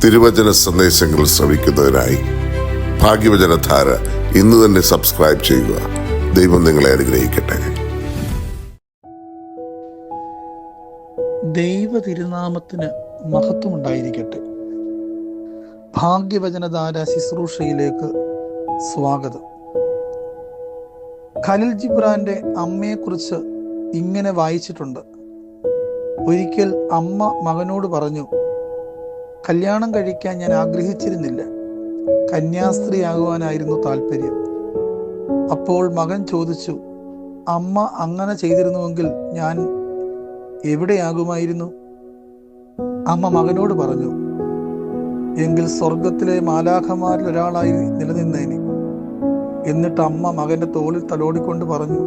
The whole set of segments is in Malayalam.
തിരുവചന സന്ദേശങ്ങൾ ശ്രവിക്കുന്നതിനായി ഭാഗ്യവചനധാര ഇന്ന് തന്നെ സബ്സ്ക്രൈബ് ചെയ്യുക. ദൈവം നിങ്ങളെ അനുഗ്രഹിക്കട്ടെ. ദൈവ തിരുനാമത്തിന് മഹത്വമുണ്ടായിരിക്കട്ടെ. ഭാഗ്യവചനധാര ശുശ്രൂഷയിലേക്ക് സ്വാഗതം. ഖലീൽ ജിബ്രാന്റെ അമ്മയെക്കുറിച്ച് ഇങ്ങനെ വായിച്ചിട്ടുണ്ട്. ഒരിക്കൽ അമ്മ മകനോട് പറഞ്ഞു, കല്യാണം കഴിക്കാൻ ഞാൻ ആഗ്രഹിച്ചിരുന്നില്ല, കന്യാസ്ത്രീയാകുവാനായിരുന്നു താല്പര്യം. അപ്പോൾ മകൻ ചോദിച്ചു, അമ്മ അങ്ങനെ ചെയ്തിരുന്നുവെങ്കിൽ ഞാൻ എവിടെയാകുമായിരുന്നു? അമ്മ മകനോട് പറഞ്ഞു, എങ്കിൽ സ്വർഗത്തിലെ മാലാഖമാരിൽ ഒരാളായി നിലനിന്നേനെ. എന്നിട്ട് അമ്മ മകന്റെ തോളിൽ തലോടിക്കൊണ്ട് പറഞ്ഞു,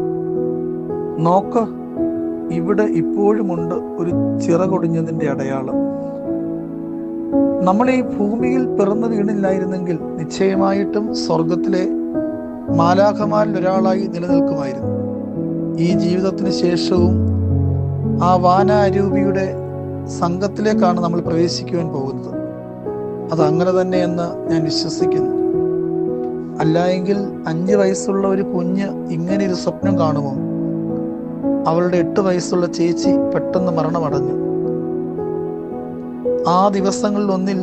നോക്ക്, ഇവിടെ ഇപ്പോഴുമുണ്ട് ഒരു ചിറകൊടിഞ്ഞതിന്റെ അടയാളം. നമ്മൾ ഈ ഭൂമിയിൽ പിറന്നു വീണില്ലായിരുന്നെങ്കിൽ നിശ്ചയമായിട്ടും സ്വർഗത്തിലെ മാലാഖമാരിൽ ഒരാളായി നിലനിൽക്കുമായിരുന്നു. ഈ ജീവിതത്തിന് ശേഷവും ആ വാനാരൂപിയുടെ സംഘത്തിലേക്കാണ് നമ്മൾ പ്രവേശിക്കുവാൻ പോകുന്നത്. അതങ്ങനെ തന്നെയെന്ന് ഞാൻ വിശ്വസിക്കുന്നു. അല്ല എങ്കിൽ 5 വയസ്സുള്ള ഒരു കുഞ്ഞ് ഇങ്ങനെ ഒരു സ്വപ്നം കാണുമോ? അവളുടെ 8 വയസ്സുള്ള ചേച്ചി പെട്ടെന്ന് മരണമടഞ്ഞു. ആ ദിവസങ്ങളിൽ ഒന്നിൽ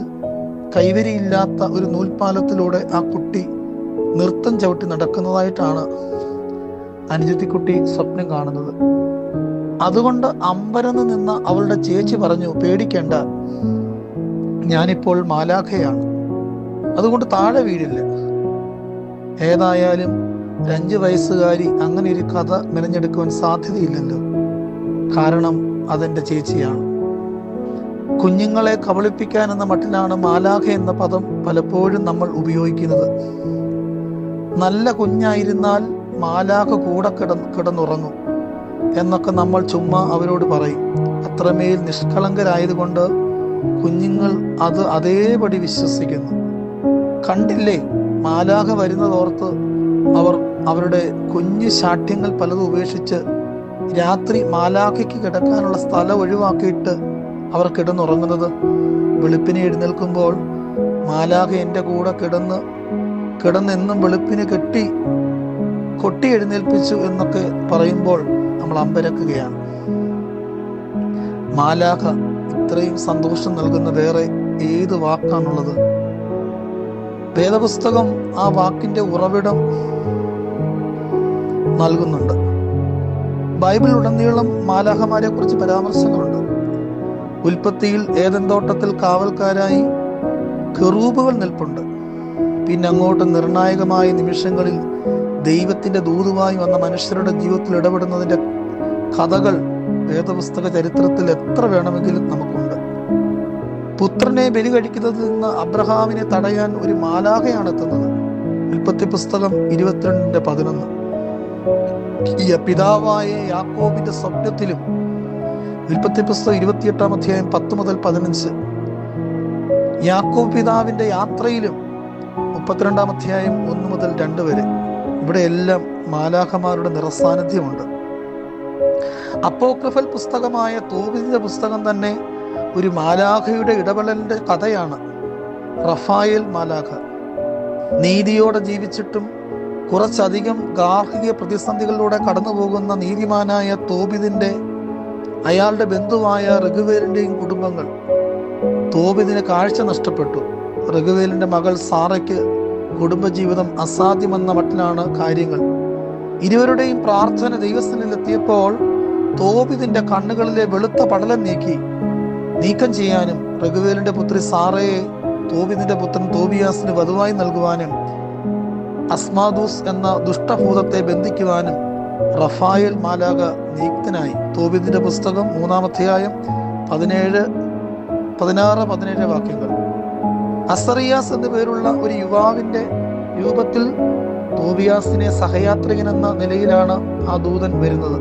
കൈവരിയില്ലാത്ത ഒരു നൂൽപ്പാലത്തിലൂടെ ആ കുട്ടി നൃത്തം ചവിട്ടി നടക്കുന്നതായിട്ടാണ് അനുജത്തിക്കുട്ടി സ്വപ്നം കാണുന്നത്. അതുകൊണ്ട് അമ്പരന്ന് നിന്ന അവളുടെ ചേച്ചി പറഞ്ഞു, പേടിക്കേണ്ട, ഞാനിപ്പോൾ മാലാഖയാണ്, അതുകൊണ്ട് താഴെ വീഴില്ല. ഏതായാലും 5 വയസ്സുകാരി അങ്ങനെ ഒരു കഥ മെനഞ്ഞെടുക്കുവാൻ സാധ്യതയില്ലല്ലോ, കാരണം അതെന്റെ ചേച്ചിയാണ്. കുഞ്ഞുങ്ങളെ കബളിപ്പിക്കാൻ എന്ന മട്ടിലാണ് മാലാഖ എന്ന പദം പലപ്പോഴും നമ്മൾ ഉപയോഗിക്കുന്നത്. നല്ല കുഞ്ഞായിരുന്നാൽ മാലാഖ കൂടെ കിടന്നുറങ്ങും എന്നൊക്കെ നമ്മൾ ചുമ്മാ അവരോട് പറയും. അത്രമേൽ നിഷ്കളങ്കരായതുകൊണ്ട് കുഞ്ഞുങ്ങൾ അത് അതേപടി വിശ്വസിക്കുന്നു. കണ്ടില്ലേ, മാലാഖ വരുന്നതോർത്ത് അവർ അവരുടെ കുഞ്ഞു ശാഠ്യങ്ങൾ പലതും ഉപേക്ഷിച്ച് രാത്രി മാലാഖയ്ക്ക് കിടക്കാനുള്ള സ്ഥലം ഒഴിവാക്കിയിട്ട് അവർ കിടന്നുറങ്ങുന്നത്. വെളുപ്പിനെ എഴുന്നേൽക്കുമ്പോൾ മാലാഖ എൻ്റെ കൂടെ കിടന്നെന്നും വെളുപ്പിന് കൊട്ടി എഴുന്നേൽപ്പിച്ചു എന്നൊക്കെ പറയുമ്പോൾ നമ്മൾ അമ്പരക്കുകയാണ്. മാലാഖ ഇത്രയും സന്തോഷം നൽകുന്ന വേറെ ഏത് വാക്കാണുള്ളത്? വേദപുസ്തകം ആ വാക്കിന്റെ ഉറവിടം നൽകുന്നുണ്ട്. ബൈബിൾ ഉടനീളം മാലാഖമാരെ കുറിച്ച് പരാമർശങ്ങളുണ്ട്. ഉൽപ്പത്തിയിൽ ഏദൻ തോട്ടത്തിൽ കാവൽക്കാരായി കെറൂബുകൾ നിൽപ്പുണ്ട്. പിന്നെ അങ്ങോട്ട് നിർണായകമായ നിമിഷങ്ങളിൽ ദൈവത്തിന്റെ ദൂതുമായി വന്ന മനുഷ്യരുടെ ജീവിതത്തിൽ ഇടപെടുന്നതിന്റെ കഥകൾ വേദപുസ്തക ചരിത്രത്തിൽ എത്ര വേണമെങ്കിലും നമുക്കുണ്ട്. പുത്രനെ ബലി കഴിക്കുന്നതിൽ നിന്ന് അബ്രഹാമിനെ തടയാൻ ഒരു മാലാഖയാണ് എത്തുന്നത്. ഉൽപ്പത്തി പുസ്തകം 22:11. പിതാവായ യാക്കോബിന്റെ സ്വപ്നത്തിലും ഉൽപ്പത്തി പുസ്തകം 28-ാം അധ്യായം 10 മുതൽ 15. യാക്കോബ് പിതാവിന്റെ യാത്രയിലും 32-ാം അധ്യായം 1 മുതൽ 2 വരെ. ഇവിടെയെല്ലാം മാലാഖമാരുടെ നിറസാന്നിധ്യമുണ്ട്. അപ്പോക്രിഫൽ പുസ്തകമായ തോബിത്തിന്റെ പുസ്തകം തന്നെ ഒരു മാലാഖയുടെ ഇടപെടലിന്റെ കഥയാണ്. റഫായേൽ മാലാഖ നീതിയോടെ ജീവിച്ചിട്ടും കുറച്ചധികം ഗാർഹിക പ്രതിസന്ധികളിലൂടെ കടന്നു പോകുന്ന നീതിമാനായ തോബിതിന്റെ അയാളുടെ ബന്ധുവായ റഘുവേലിന്റെയും കുടുംബങ്ങൾ. തോബിതിന് കാഴ്ച നഷ്ടപ്പെട്ടു. റഘുവേലിന്റെ മകൾ സാറയ്ക്ക് കുടുംബജീവിതം അസാധ്യമെന്ന മട്ടിലാണ് കാര്യങ്ങൾ. ഇരുവരുടെയും പ്രാർത്ഥന ദൈവസ്ഥനിലെത്തിയപ്പോൾ തോബിതിന്റെ കണ്ണുകളിലെ വെളുത്ത പടലം നീക്കം ചെയ്യാനും റഘുവേലിന്റെ പുത്രി സാറയെ തോബിതിന്റെ പുത്രൻ തോബിയാസിന് വധുവായി നൽകുവാനും അസ്മാദൂസ് എന്ന ദുഷ്ടഭൂതത്തെ ബന്ധിക്കുവാനും റഫായേൽ മാലാഖ നിയുക്തനായി. തോബിതിന്റെ പുസ്തകം 3-ാം അധ്യായം 16-17 വാക്യങ്ങൾ. അസറിയാസ് എന്നു പേരുള്ള ഒരു യുവാവിന്റെ രൂപത്തിൽ തോബിയാസിനെ സഹയാത്രികൻ എന്ന നിലയിലാണ് ആ ദൂതൻ വരുന്നത്.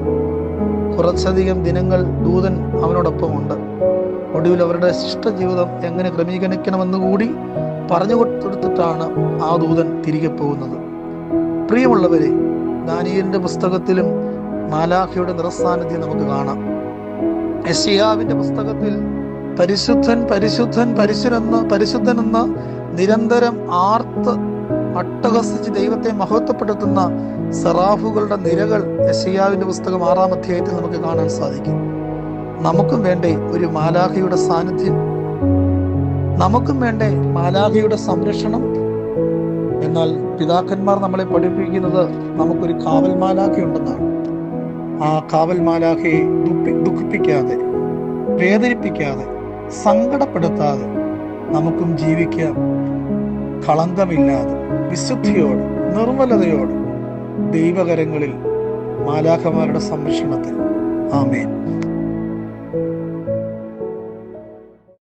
കുറച്ചധികം ദിനങ്ങൾ ദൂതൻ അവനോടൊപ്പമുണ്ട്. ഒടുവിൽ അവരുടെ ശിഷ്ടജീവിതം എങ്ങനെ ക്രമീകരിക്കണമെന്നുകൂടി പറഞ്ഞു കൊടുത്തിട്ടാണ് ആ ദൂതൻ തിരികെ പോകുന്നത്. പ്രിയമുള്ളവരെ, ദാനിയേലിന്റെ പുസ്തകത്തിലും മാലാഖയുടെ നിറസാന്നിധ്യം നമുക്ക് കാണാം. യെശയ്യാവിന്റെ പുസ്തകത്തിൽ പരിശുദ്ധൻ പരിശുദ്ധൻ പരിശുദ്ധനെന്ന് നിരന്തരം ആർത്ത് അട്ടഹസിച്ച് ദൈവത്തെ മഹത്വപ്പെടുത്തുന്ന സെറാഫുകളുടെ നിരകൾ യെശയ്യാവിന്റെ പുസ്തകം 6-ാം അധ്യായത്തിൽ നമുക്ക് കാണാൻ സാധിക്കും. നമുക്കും വേണ്ടേ ഒരു മാലാഖയുടെ സാന്നിധ്യം? നമുക്കും വേണ്ടേ മാലാഖയുടെ സംരക്ഷണം? എന്നാൽ പിതാക്കന്മാർ നമ്മളെ പഠിപ്പിക്കുന്നത് നമുക്കൊരു കാവൽ മാലാഖയുണ്ടെന്നാണ്. ആ കാവൽ മാലാഖയെ ദുഃഖിപ്പിക്കാതെ, വേദനിപ്പിക്കാതെ, സങ്കടപ്പെടുത്താതെ നമുക്കും ജീവിക്കാം. കളങ്കമില്ലാതെ, വിശുദ്ധിയോട്, നിർമ്മലതയോട്, ദൈവകരങ്ങളിൽ, മാലാഖമാരുടെ സംരക്ഷണത്തിൽ. ആമേൻ.